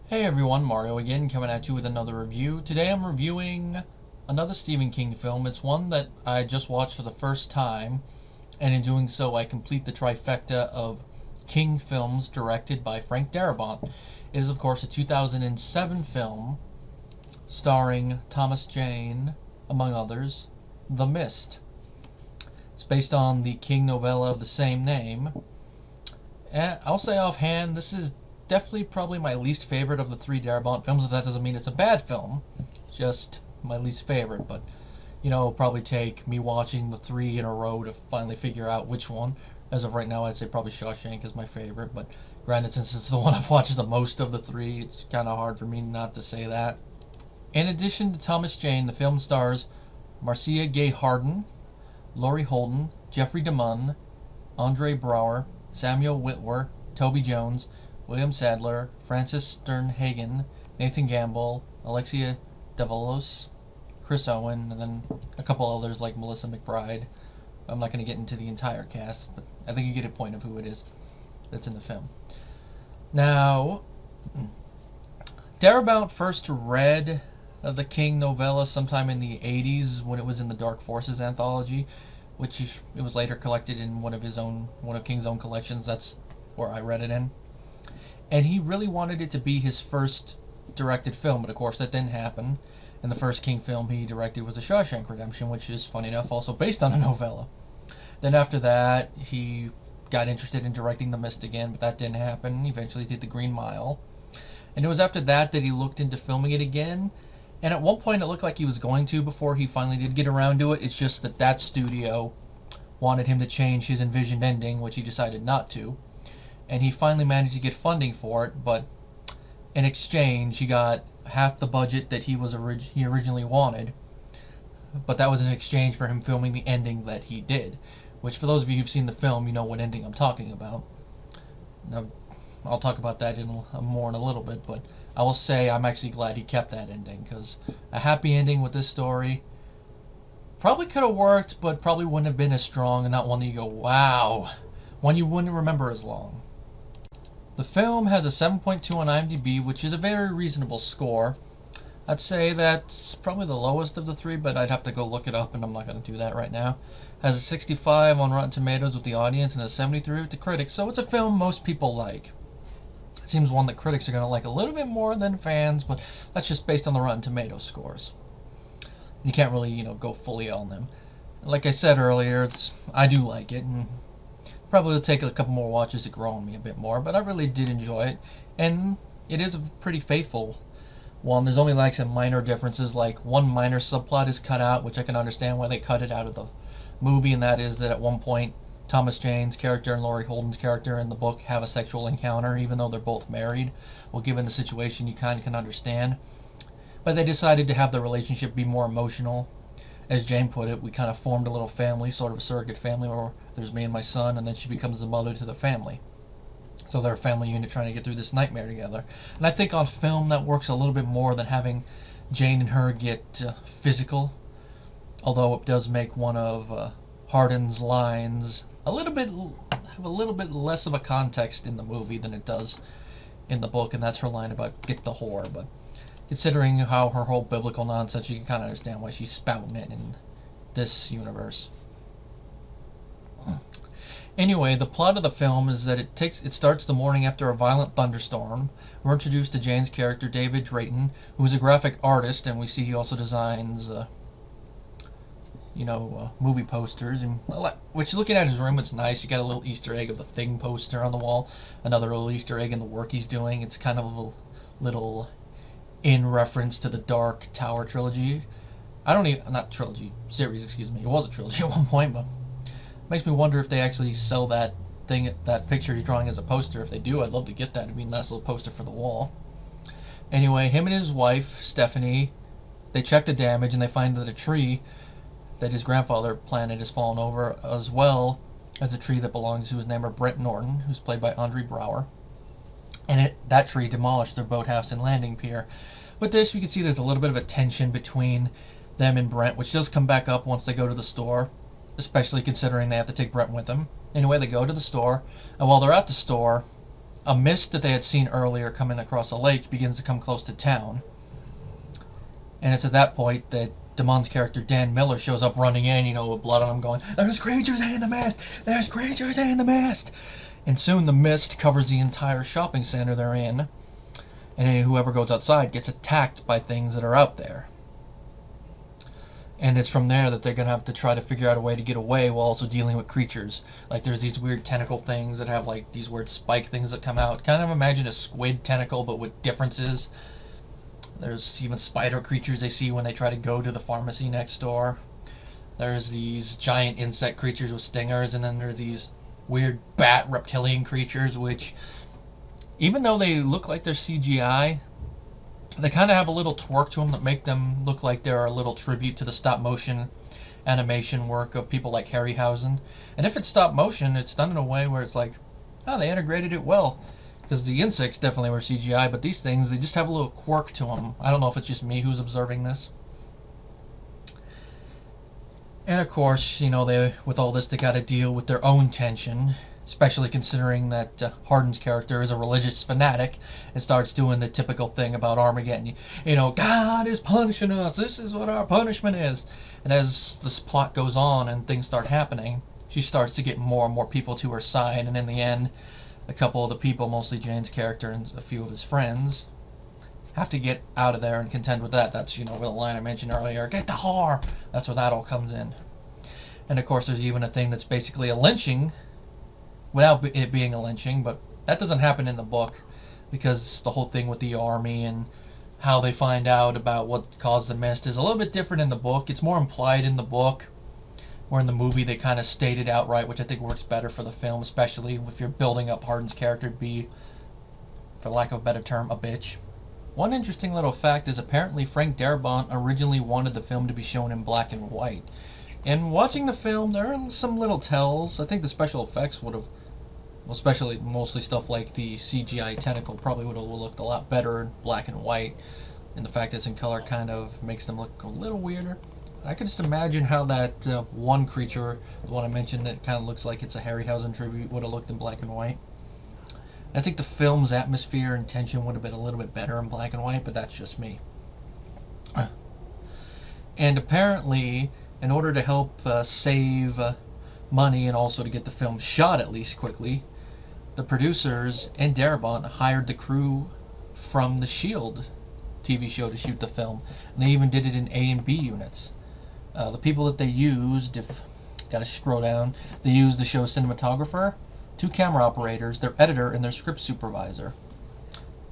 Hey everyone, Mario again, coming at you with another review. Today I'm reviewing another Stephen King film. It's one that I just watched for the first time, and in doing so I complete the trifecta of King films directed by Frank Darabont. It is of course a 2007 film starring Thomas Jane, among others, The Mist. It's based on the King novella of the same name. And I'll say offhand, this is definitely probably my least favorite of the three Darabont films. If that doesn't mean it's a bad film, just my least favorite. But it'll probably take me watching the three in a row to finally figure out which one. As of right now, I'd say probably Shawshank is my favorite. But granted, since it's the one I've watched the most of the three, it's kind of hard for me not to say that. In addition to Thomas Jane, the film stars Marcia Gay Harden, Laurie Holden, Jeffrey DeMunn, Andre Braugher, Samuel Witwer, Toby Jones, William Sadler, Frances Sternhagen, Nathan Gamble, Alexia Davalos, Chris Owen, and then a couple others like Melissa McBride. I'm not going to get into the entire cast, but I think you get a point of who it is that's in the film. Now, Darabont first read the King novella sometime in the 80s when it was in the Dark Forces anthology, which it was later collected in one of King's own collections. That's where I read it in. And he really wanted it to be his first directed film, but of course that didn't happen. And the first King film he directed was The Shawshank Redemption, which is, funny enough, also based on a novella. Then after that, he got interested in directing The Mist again, but that didn't happen. He eventually did The Green Mile. And it was after that that he looked into filming it again. And at one point it looked like he was going to before he finally did get around to it. It's just that studio wanted him to change his envisioned ending, which he decided not to. And he finally managed to get funding for it, but in exchange he got half the budget that he originally wanted. But that was in exchange for him filming the ending that he did, which for those of you who've seen the film, you know what ending I'm talking about. Now, I'll talk about that more in a little bit, but I will say I'm actually glad he kept that ending, because a happy ending with this story probably could have worked, but probably wouldn't have been as strong, and not one that you go, wow, one you wouldn't remember as long. The film has a 7.2 on IMDb, which is a very reasonable score. I'd say that's probably the lowest of the three, but I'd have to go look it up, and I'm not going to do that right now. Has a 65 on Rotten Tomatoes with the audience and a 73 with the critics, so it's a film most people like. It seems one that critics are going to like a little bit more than fans, but that's just based on the Rotten Tomatoes scores. You can't really, go fully on them. Like I said earlier, I do like it, and probably will take a couple more watches to grow on me a bit more, but I really did enjoy it, and it is a pretty faithful one. There's only like some minor differences, like one minor subplot is cut out, which I can understand why they cut it out of the movie, and that is that at one point Thomas Jane's character and Laurie Holden's character in the book have a sexual encounter, even though they're both married. Well, given the situation, you kind of can understand. But they decided to have the relationship be more emotional. As Jane put it, we kind of formed a little family, sort of a surrogate family, where there's me and my son, and then she becomes the mother to the family. So they're a family unit trying to get through this nightmare together. And I think on film that works a little bit more than having Jane and her get physical. Although it does make one of Harden's lines have a little bit less of a context in the movie than it does in the book, and that's her line about "get the whore." But considering how her whole biblical nonsense, you can kind of understand why she's spouting it in this universe. Anyway, the plot of the film is that it starts the morning after a violent thunderstorm. We're introduced to Jane's character, David Drayton, who is a graphic artist, and we see he also designs movie posters, and which, looking at his room, it's nice. You got a little Easter egg of the Thing poster on the wall, another little Easter egg in the work he's doing. It's kind of a little in reference to the Dark Tower trilogy. Not trilogy, series, excuse me. It was a trilogy at one point, but makes me wonder if they actually sell that picture he's drawing as a poster. If they do, I'd love to get that. It'd be a nice little poster for the wall. Anyway, him and his wife, Stephanie, they check the damage, and they find that a tree that his grandfather planted has fallen over, as well as a tree that belongs to his neighbor Brent Norton, who's played by Andre Braugher. And that tree demolished their boathouse and landing pier. With this, we can see there's a little bit of a tension between them and Brent, which does come back up once they go to the store, especially considering they have to take Brent with them. Anyway, they go to the store, and while they're at the store, a mist that they had seen earlier coming across a lake begins to come close to town. And it's at that point that Damon's character Dan Miller shows up running in, with blood on him, going, "There's creatures in the mist! There's creatures in the mist!" And soon the mist covers the entire shopping center they're in, and whoever goes outside gets attacked by things that are out there. And it's from there that they're going to have to try to figure out a way to get away while also dealing with creatures. Like, there's these weird tentacle things that have, like, these weird spike things that come out. Kind of imagine a squid tentacle, but with differences. There's even spider creatures they see when they try to go to the pharmacy next door. There's these giant insect creatures with stingers, and then there's these weird bat reptilian creatures, which, even though they look like they're CGI, they kind of have a little twerk to them that make them look like they're a little tribute to the stop motion animation work of people like Harryhausen. And if it's stop motion, it's done in a way where it's like, oh, they integrated it well. Because the insects definitely were CGI, but these things, they just have a little quirk to them. I don't know if it's just me who's observing this. And of course, they, with all this, they got to deal with their own tension, especially considering that Hardin's character is a religious fanatic and starts doing the typical thing about Armageddon. God is punishing us. This is what our punishment is. And as this plot goes on and things start happening, she starts to get more and more people to her side, and in the end, a couple of the people, mostly Jane's character and a few of his friends, have to get out of there and contend with that. That's, the line I mentioned earlier, "Get the whore!" That's where that all comes in. And of course, there's even a thing that's basically a lynching, without it being a lynching, but that doesn't happen in the book, because the whole thing with the army and how they find out about what caused the mist is a little bit different in the book. It's more implied in the book, where in the movie they kind of state it outright, which I think works better for the film, especially if you're building up Hardin's character to be, for lack of a better term, a bitch. One interesting little fact is apparently Frank Darabont originally wanted the film to be shown in black and white. And watching the film, there are some little tells. I think the special effects would have, especially mostly stuff like the CGI tentacle, probably would have looked a lot better in black and white. And the fact it's in color kind of makes them look a little weirder. I can just imagine how that one creature, the one I mentioned that kind of looks like it's a Harryhausen tribute, would have looked in black and white. I think the film's atmosphere and tension would have been a little bit better in black and white, but that's just me. And apparently, in order to help save money and also to get the film shot at least quickly, the producers and Darabont hired the crew from the S.H.I.E.L.D. TV show to shoot the film. And they even did it in A and B units. The people that they used, if gotta scroll down, they used the show's cinematographer, 2 camera operators, their editor, and their script supervisor.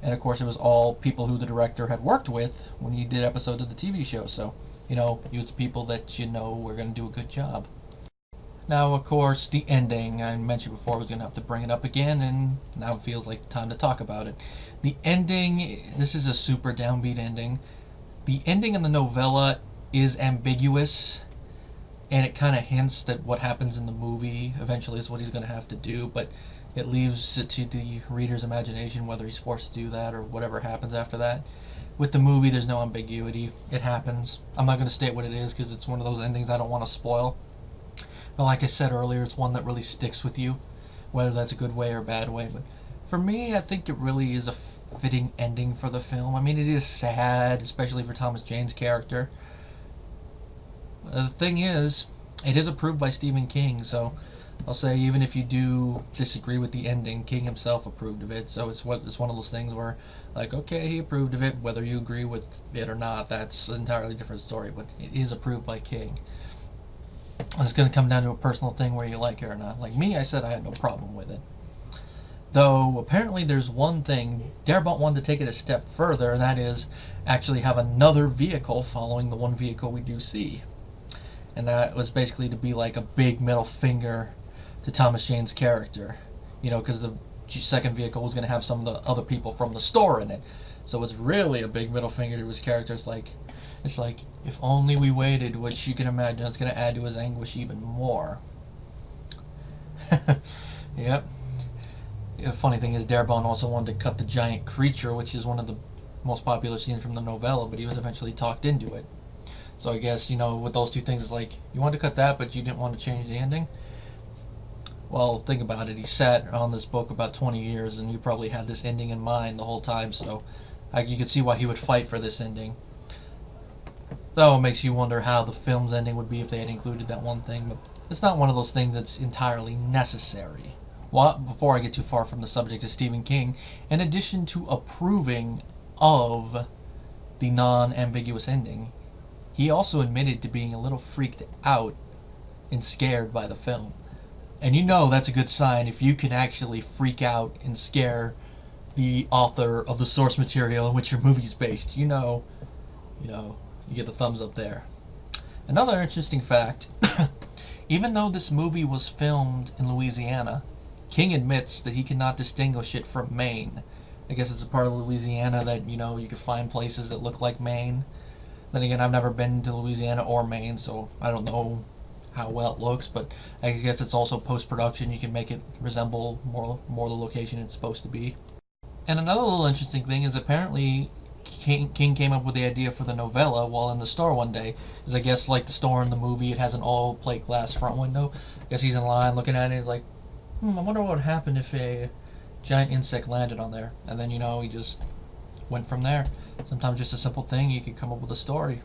And of course, it was all people who the director had worked with when he did episodes of the TV show. So, use the people that were going to do a good job. Now, of course, the ending. I mentioned before I was going to have to bring it up again, and now it feels like the time to talk about it. The ending, this is a super downbeat ending. The ending in the novella is ambiguous, and it kind of hints that what happens in the movie eventually is what he's going to have to do, but it leaves it to the reader's imagination whether he's forced to do that or whatever happens after that. With the movie, there's no ambiguity. It happens. I'm not going to state what it is because it's one of those endings I don't want to spoil. But like I said earlier, it's one that really sticks with you, whether that's a good way or a bad way. But for me, I think it really is a fitting ending for the film. I mean, it is sad, especially for Thomas Jane's character. The thing is, it is approved by Stephen King, so I'll say even if you do disagree with the ending, King himself approved of it. So it's one of those things where, like, okay, he approved of it. Whether you agree with it or not, that's an entirely different story. But it is approved by King. And it's going to come down to a personal thing where you like it or not. Like me, I said I had no problem with it. Though apparently there's one thing Darabont wanted to take it a step further, and that is actually have another vehicle following the one vehicle we do see. And that was basically to be like a big middle finger to Thomas Jane's character, because the second vehicle was going to have some of the other people from the store in it. So it's really a big middle finger to his character. It's like, if only we waited, which you can imagine it's going to add to his anguish even more. Yep. The funny thing is, Darabont also wanted to cut the giant creature, which is one of the most popular scenes from the novella, but he was eventually talked into it. So I guess, with those two things, it's like, you wanted to cut that, but you didn't want to change the ending? Well, think about it. He sat on this book about 20 years, and he probably had this ending in mind the whole time. So, you could see why he would fight for this ending. Though it makes you wonder how the film's ending would be if they had included that one thing. But it's not one of those things that's entirely necessary. Well, before I get too far from the subject of Stephen King, in addition to approving of the non-ambiguous ending, he also admitted to being a little freaked out and scared by the film. And you know that's a good sign if you can actually freak out and scare the author of the source material in which your movie's based. You get the thumbs up there. Another interesting fact, even though this movie was filmed in Louisiana, King admits that he cannot distinguish it from Maine. I guess it's a part of Louisiana that, you can find places that look like Maine. Then again, I've never been to Louisiana or Maine, so I don't know how well it looks, but I guess it's also post-production. You can make it resemble more the location it's supposed to be. And another little interesting thing is apparently King came up with the idea for the novella while in the store one day. Because I guess like the store in the movie, it has an all plate glass front window. I guess he's in line looking at it. He's like, I wonder what would happen if a giant insect landed on there. And then he just went from there. Sometimes just a simple thing, you can come up with a story.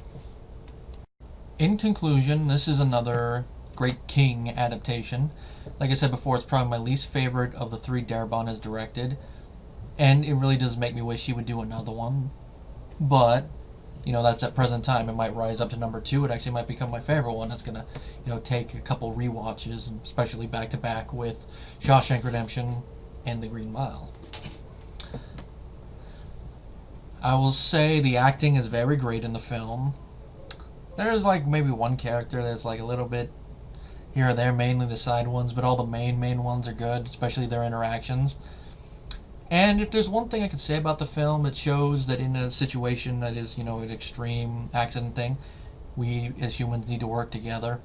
In conclusion, this is another great King adaptation. Like I said before, it's probably my least favorite of the three Darabont has directed, and it really does make me wish he would do another one. But that's at present time. It might rise up to number 2. It actually might become my favorite one. It's gonna take a couple rewatches, especially back to back with Shawshank Redemption and The Green Mile. I will say the acting is very great in the film. There's like maybe one character that's like a little bit here or there, mainly the side ones, but all the main ones are good, especially their interactions. And if there's one thing I could say about the film, it shows that in a situation that is, an extreme accident thing, we as humans need to work together.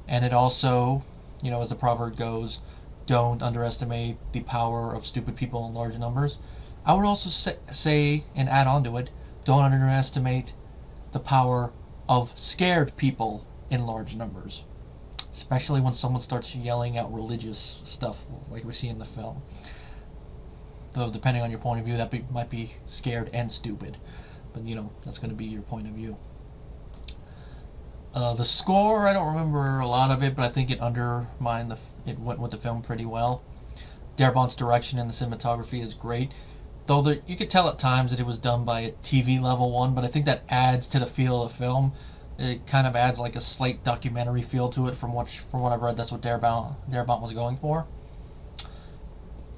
And it also, as the proverb goes, don't underestimate the power of stupid people in large numbers. I would also say and add on to it, don't underestimate the power of scared people in large numbers, especially when someone starts yelling out religious stuff like we see in the film. Though depending on your point of view, that might be scared and stupid, but that's going to be your point of view. The score, I don't remember a lot of it, but I think it went with the film pretty well. Darabont's direction and the cinematography is great, though you could tell at times that it was done by a TV level one, but I think that adds to the feel of the film. It kind of adds like a slight documentary feel to it from what I've read. That's what Darabont was going for.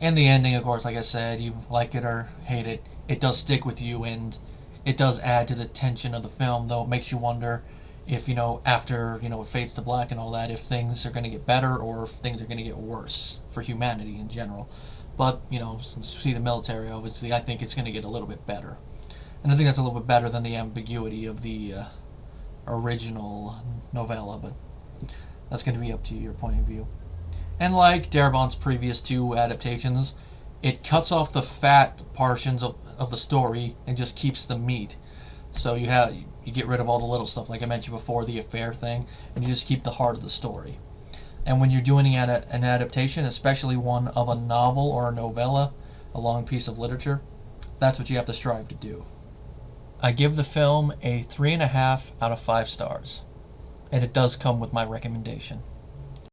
And the ending, of course, like I said, you like it or hate it, it does stick with you, and it does add to the tension of the film, though it makes you wonder if, after, it fades to black and all that, if things are going to get better or if things are going to get worse for humanity in general. But, since we see the military, obviously, I think it's going to get a little bit better. And I think that's a little bit better than the ambiguity of the original novella, but that's going to be up to your point of view. And like Darabont's previous 2 adaptations, it cuts off the fat portions of the story and just keeps the meat. So you get rid of all the little stuff, like I mentioned before, the affair thing, and you just keep the heart of the story. And when you're doing an adaptation, especially one of a novel or a novella, a long piece of literature, that's what you have to strive to do. I give the film a 3.5 out of 5 stars, and it does come with my recommendation.